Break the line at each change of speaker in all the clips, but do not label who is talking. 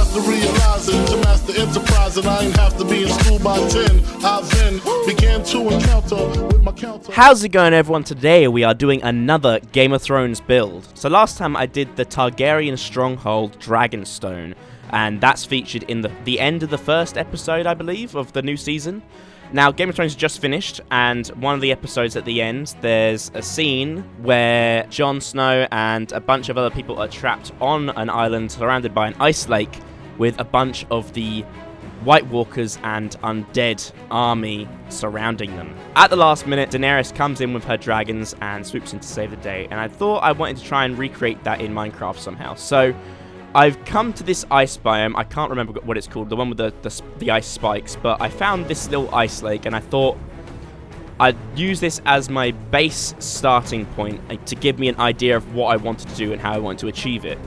after realizing to master enterprise, and I ain't have to be in school by 10. I then began to encounter with my counter.
How's it going, everyone? Today we are doing another Game of Thrones build. So last time I did the Targaryen stronghold Dragonstone, and that's featured in the end of the first episode, I believe, of the new season. Now, Game of Thrones just finished, and one of the episodes at the end, there's a scene where Jon Snow and a bunch of other people are trapped on an island surrounded by an ice lake with a bunch of the White Walkers and undead army surrounding them. At the last minute, Daenerys comes in with her dragons and swoops in to save the day, and I thought I wanted to try and recreate that in Minecraft somehow. So I've come to this ice biome. I can't remember what it's called, the one with the ice spikes, but I found this little ice lake, and I thought I'd use this as my base starting point to give me an idea of what I wanted to do and how I want to achieve it.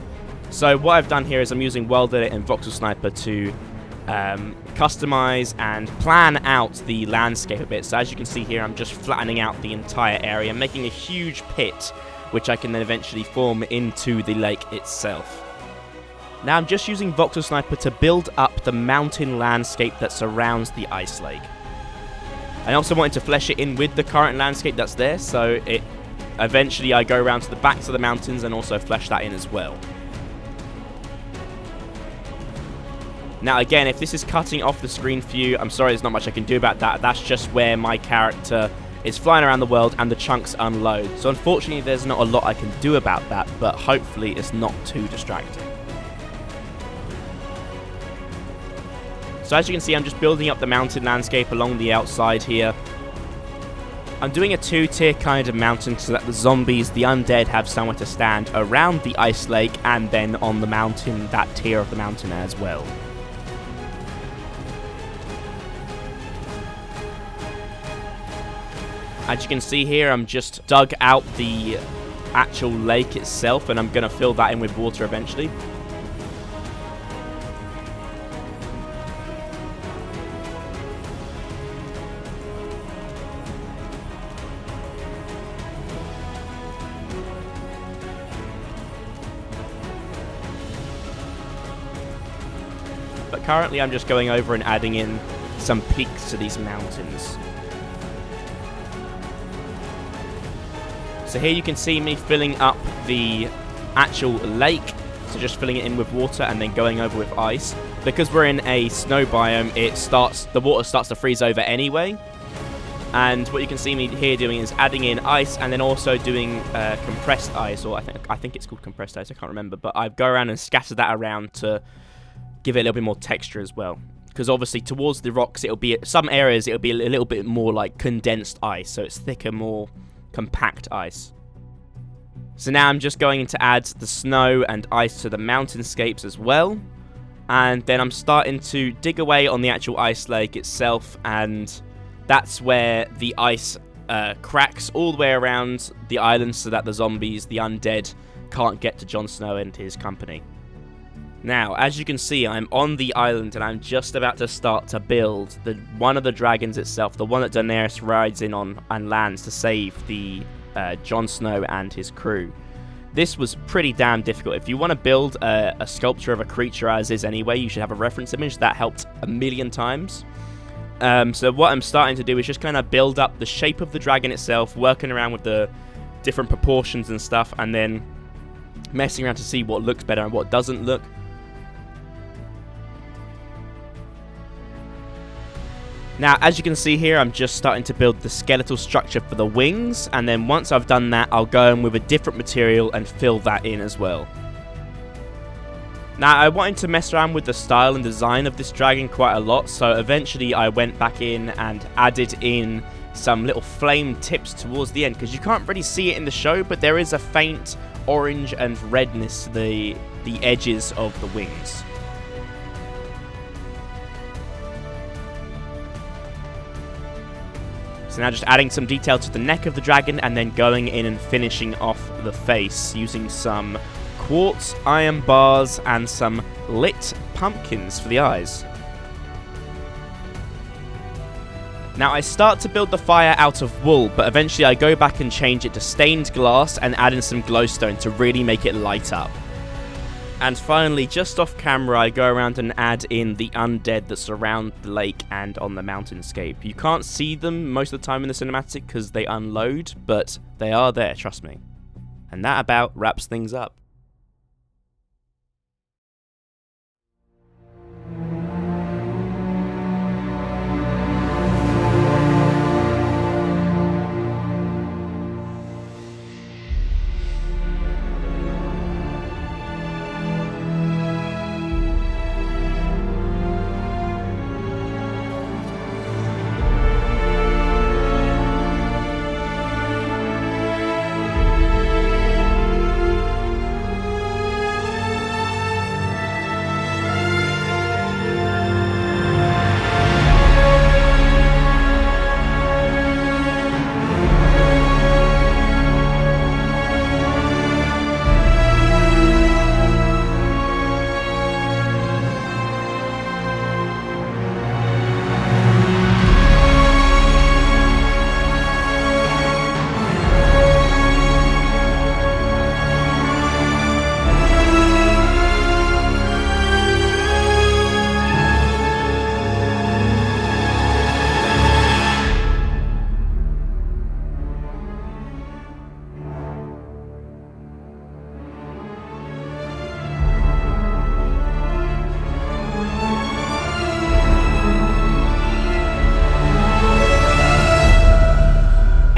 So what I've done here is I'm using World Edit and Voxel Sniper to customize and plan out the landscape a bit. So as you can see here, I'm just flattening out the entire area, making a huge pit, which I can then eventually form into the lake itself. Now I'm just using Voxel Sniper to build up the mountain landscape that surrounds the ice lake. I also wanted to flesh it in with the current landscape that's there, so eventually I go around to the backs of the mountains and also flesh that in as well. Now again, if this is cutting off the screen for you, I'm sorry, there's not much I can do about that. That's just where my character is flying around the world and the chunks unload. So unfortunately there's not a lot I can do about that, but hopefully it's not too distracting. So as you can see, I'm just building up the mountain landscape along the outside here. I'm doing a two-tier kind of mountain so that the zombies, the undead, have somewhere to stand around the ice lake and then on the mountain, that tier of the mountain as well. As you can see here, I'm just dug out the actual lake itself, and I'm going to fill that in with water eventually. But currently I'm just going over and adding in some peaks to these mountains. So here you can see me filling up the actual lake, so just filling it in with water and then going over with ice. Because we're in a snow biome, the water starts to freeze over anyway. And what you can see me here doing is adding in ice and then also doing compressed ice, or I think it's called compressed ice, I can't remember. But I go around and scatter that around to give it a little bit more texture as well. Because obviously towards the rocks, some areas it'll be a little bit more like condensed ice, so it's thicker, more compact ice. So now I'm just going to add the snow and ice to the mountainscapes as well, and then I'm starting to dig away on the actual ice lake itself, and that's where the ice cracks all the way around the island so that the zombies, the undead, can't get to Jon Snow and his company. Now, as you can see, I'm on the island and I'm just about to start to build one of the dragons itself, the one that Daenerys rides in on and lands to save the Jon Snow and his crew. This was pretty damn difficult. If you want to build a sculpture of a creature as is anyway, you should have a reference image. That helped a million times. So what I'm starting to do is just kind of build up the shape of the dragon itself, working around with the different proportions and stuff, and then messing around to see what looks better and what doesn't look. Now, as you can see here, I'm just starting to build the skeletal structure for the wings, and then once I've done that, I'll go in with a different material and fill that in as well. Now, I wanted to mess around with the style and design of this dragon quite a lot, so eventually I went back in and added in some little flame tips towards the end, because you can't really see it in the show, but there is a faint orange and redness to the edges of the wings. So now just adding some detail to the neck of the dragon and then going in and finishing off the face using some quartz, iron bars, and some lit pumpkins for the eyes. Now I start to build the fire out of wool, but eventually I go back and change it to stained glass and add in some glowstone to really make it light up. And finally, just off camera, I go around and add in the undead that surround the lake and on the mountainscape. You can't see them most of the time in the cinematic because they unload, but they are there, trust me. And that about wraps things up.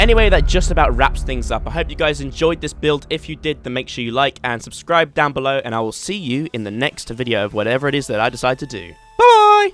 Anyway, that just about wraps things up. I hope you guys enjoyed this build. If you did, then make sure you like and subscribe down below, and I will see you in the next video of whatever it is that I decide to do. Bye!